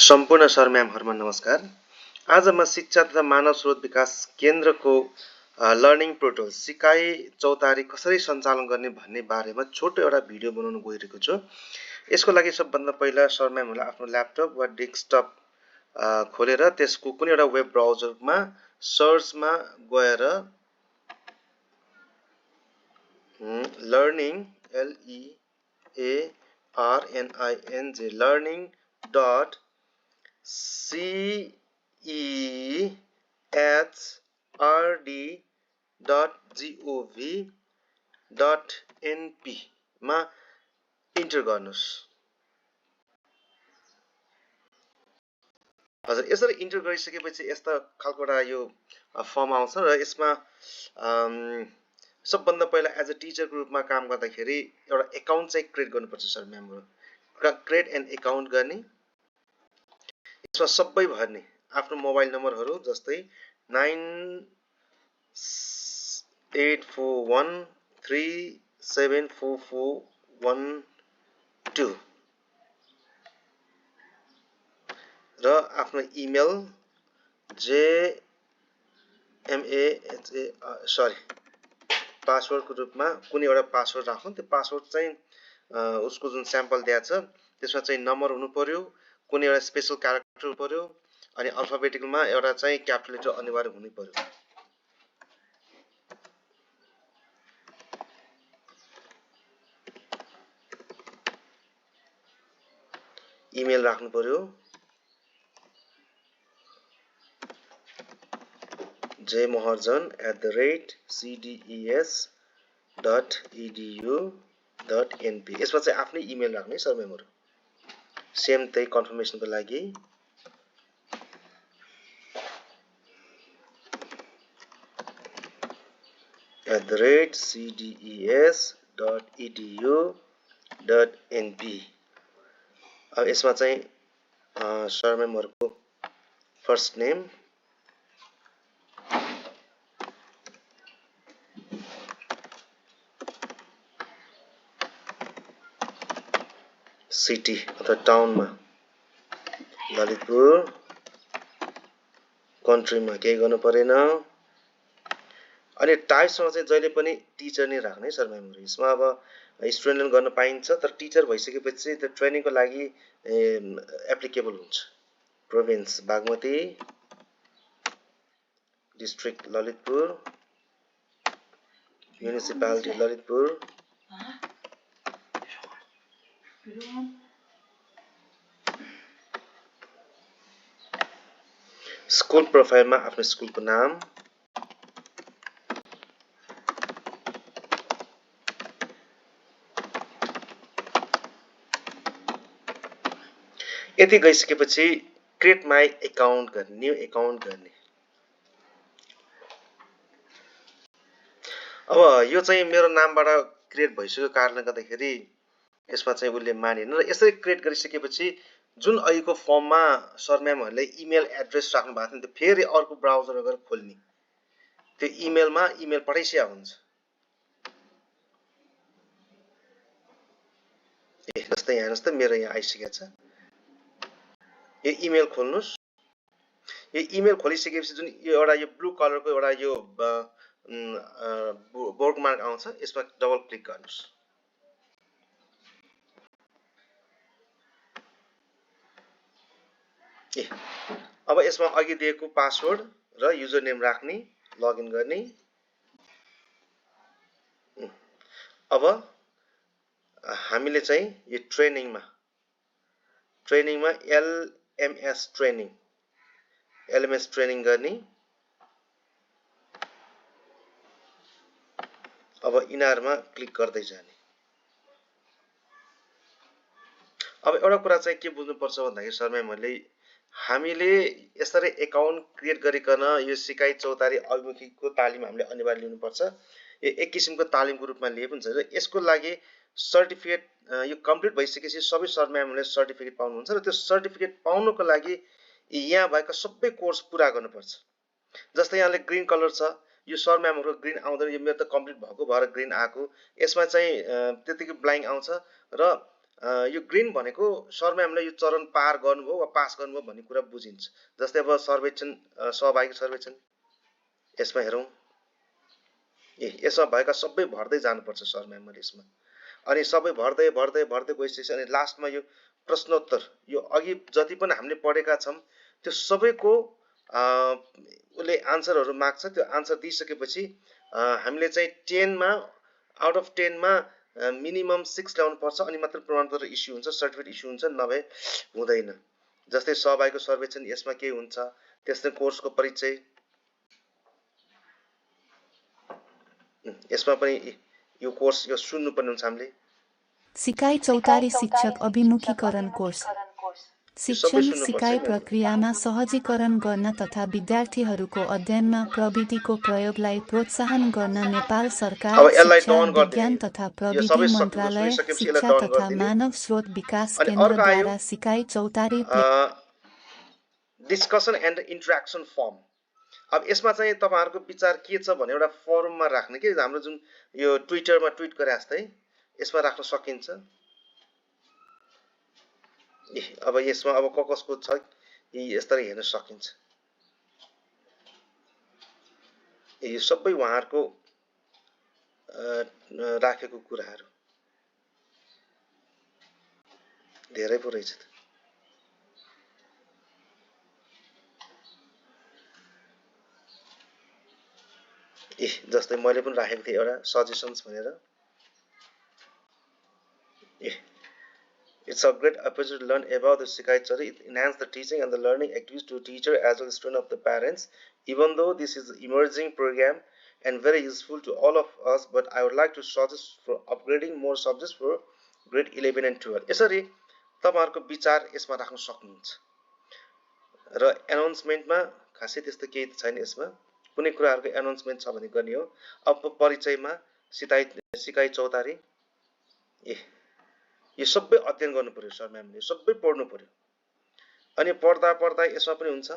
सम्पूर्ण सर म्यामहरुमा नमस्कार। आज म शिक्षा तथा मानव स्रोत विकास केन्द्रको लर्निङ पोर्टल सिकाइ चौतारी कसरी सञ्चालन गर्ने भन्ने बारेमा छोटो एउटा भिडियो बनाउन गइरहेको छु। यसको लागि सबभन्दा पहिला सर म्यामहरुले आफ्नो ल्यापटप वा डेस्कटप खोलेर त्यसको कुनै एउटा वेब ब्राउजरमा सर्चमा गएर लर्निङ LEARNING CEHRD.gov.np मा इन्टर गर्नुस्। हजुर यसरी इन्टर गरिसकेपछि यस्ता खालको एउटा यो फर्म आउँछ र यसमा सबभन्दा पहिला एज अ टिचरको रूपमा काम गर्दाखेरि एउटा एकाउन्ट चाहिँ क्रिएट गर्नुपर्छ सर म्यामहरु। क्रिएट एन एकाउन्ट गर्ने, यसमा सबै भर्ने आफ्नो मोबाइल नम्बरहरु जस्तै 9841374412 र आफ्नो इमेल पासवर्डको रूपमा कुनै एउटा पासवर्ड राख्नु। त्यो पासवर्ड चाहिँ उसको जुन स्याम्पल दिएको छ त्यसमा चाहिँ नम्बर हुनु पर्यो, कुनै एउटा स्पेशल क्यारेक्टर हुनु पर्यो अनि अल्फाबेटिकलमा एउटा चाहिँ क्यापिटल लेटर अनिवार्य हुनु पर्यो। इमेल राख्नु पर्यो jmoharjan@cdes.edu.np। यसमा चाहिँ आफ्नै इमेल राख्ने सर म्यामहरु। सेम त्यही कन्फर्मेसनको लागि @cdes.edu.np। अब यसमा चाहिँ सर म्यामहरुको फर्स्ट नेम, सिटी अथवा टाउनमा ललितपुर, कन्ट्रीमा केही गर्नु परेन अनि टाइप्समा चाहिँ जहिले पनि टिचर नै राख्ने सर म्यामहरु। यसमा अब स्टुडेन्टले गर्न पाइन्छ तर टिचर भइसकेपछि त्यो ट्रेनिङको लागि एप्लिकेबल हुन्छ। Province Bagmati, district Lalitpur, municipality Lalitpur, school प्रोफाइलमा आफ्नो स्कुलको नाम, यति गइसकेपछि क्रिएट माई एकाउन्ट गर्ने, न्यू एकाउन्ट गर्ने। अब यो चाहिँ मेरो नामबाट क्रिएट भइसकेको कारणले गर्दाखेरि यसमा चाहिँ उले मानेन र यसरी क्रिएट गरिसकेपछि जुन अहिलेको फर्ममा सर म्यामहरुले इमेल एड्रेस राख्नु भएको थियो त्यो फेरि अर्को ब्राउजरमा गएर खोल्ने, त्यो इमेलमा इमेल पठाइसिया हुन्छ। जस्तै यहाँ जस्तै मेरो यहाँ आइसकेको छ। यो इमेल खोल्नुस्। यो इमेल खोलिसकेपछि जुन यो एउटा यो ब्लू कलरको एउटा यो बोर्ड मार्क आउँछ, यसमा डबल क्लिक गर्नुस्। अब यसमा अघि दिएको पासवर्ड र युजर नेम राख्ने, लगइन गर्ने। अब हामीले चाहिँ यो ट्रेनिङमा LMS ट्रेनिङ गर्ने। अब यिनीहरुमा क्लिक गर्दै जाने। अब एउटा कुरा चाहिँ के बुझ्नुपर्छ भन्दाखेरि सर म्यामहरुले हामीले यसरी एकाउन्ट क्रिएट गरिकन यो सिकाइ चौतारी अभिमुखीको तालिम हामीले अनिवार्य लिनुपर्छ। यो एक किसिमको तालिमको रूपमा लिए पनि छ र यसको लागि सर्टिफिकेट यो कम्प्लिट भइसकेपछि सबै सर म्यामहरुले सर्टिफिकेट पाउनुहुन्छ र त्यो सर्टिफिकेट पाउनको लागि यहाँ भएका सबै कोर्स पूरा गर्नुपर्छ। जस्तै यहाँले ग्रीन कलर छ, यो सर म्यामहरुको ग्रीन आउँदैन, यो मेरो त कम्प्लिट भएको भएर ग्रीन आएको। यसमा चाहिँ त्यतिकै ब्ल्याङ्क आउँछ र यो ग्रिन भनेको सर म्यामले यो चरण पार गर्नुभयो वा पास गर्नुभयो भन्ने कुरा बुझिन्छ। जस्तै अब सर्वेक्षण सहभागी सर्वेक्षण यसमा हेरौँ, यसमा भएका सबै भर्दै जानुपर्छ सर म्यामले यसमा। अनि सबै भर्दै भर्दै भर्दै गइसकेपछि अनि लास्टमा यो प्रश्नोत्तर, यो अघि जति पनि हामीले पढेका छौँ त्यो सबैको उसले आन्सरहरू माग्छ। त्यो आन्सर दिइसकेपछि हामीले चाहिँ 10मा आउट अफ 10मा मिनिमम 6 ल्याउनु पर्छ अनि मात्र प्रमाणपत्र इस्यु हुन्छ, सर्टिफिकेट इस्यु हुन्छ, नभए हुँदैन। जस्तै सहभागीको सर्वेक्षण यसमा के हुन्छ, त्यस्तै कोर्सको परिचय यसमा पनि यो कोर्स यो सुन्नुपर्ने हुन्छ हामीले। सिकाइ चौतारी शिक्षक अभिमुखीकरण कोर्स शिक्षण सिकाइ प्रक्रियामा सहजीकरण गर्न तथा विद्यार्थीहरूको अध्ययनमा प्रविधिको प्रयोगलाई प्रोत्साहन गर्न नेपाल सरकार शिक्षा विज्ञान तथा प्रविधि मन्त्रालय शिक्षा तथा मानव स्रोत विकास केन्द्रद्वारा सिकाइ चौतारी डिस्कसन एन्ड इन्टरेक्सन फर्म। अब यसमा चाहिँ तपाईहरुको विचार के छ भने एउटा फोरममा राख्ने के हाम्रो जुन यो ट्विटरमा ट्विट गरे जस्तै यसमा राख्न सकिन्छ। अब यसमा अब कसको छ यसरी हेर्न सकिन्छ। यो सबै उहाँहरुको राखेको कुराहरु धेरै पो रहेछ। जस्तै मैले पनि राखेको थिएँ एउटा सजेसन्स भनेर। It's a great opportunity to learn about the Sikai Chari. It enhances the teaching and the learning activities to teacher as well as student of the parents. Even though this is an emerging program and very useful to all of us, but I would like to suggest for upgrading more subjects for grade 11 and 12. यसरी तपाईहरुको विचार यसमा राख्न सक्नुहुन्छ। र एनाउन्समेन्टमा खासै त्यस्तो केही छैन यसमा। कुनै कुराहरुको एनाउन्समेन्ट छ भने गर्ने हो। अब परिचयमा सिकाइ चौतारी यो सबै अध्ययन गर्नु पर्यो सर म्यामले, सबै पढ्नु पर्यो। अनि पढ्दा पढ्दा यसमा पनि हुन्छ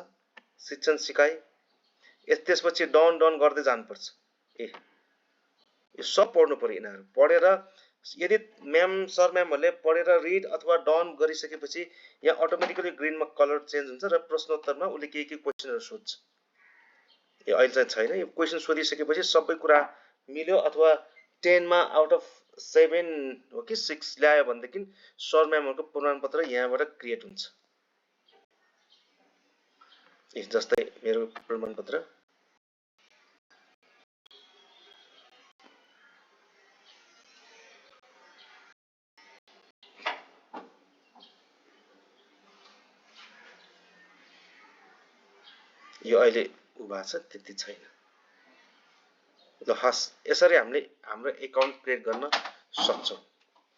शिक्षण सिकाइ। त्यसपछि डन गर्दै जानुपर्छ। यो सब पढ्नु पर्यो। यिनीहरु पढेर यदि म्याम सर म्यामहरुले पढेर रिड अथवा डन गरिसकेपछि यहाँ अटोमेटिकली ग्रीनमा कलर चेन्ज हुन्छ र प्रश्नोत्तरमा उले के क्वेशनहरु सोध्छ। यो अहिले चाहिँ छैन। यो क्वेशन सोधिसकेपछि सबै कुरा मिल्यो अथवा 10 मा आउट अफ 7 हो कि 6 ल्यायो भनेदेखि सर म्यामहरुको प्रमाणपत्र यहाँबाट क्रिएट हुन्छ। जस्तै मेरो प्रमाणपत्र यो अहिले उभा छ, त्यति छैन। ल हस्, यसरी हामीले हाम्रो एकाउन्ट क्रिएट गर्न सक्छौं।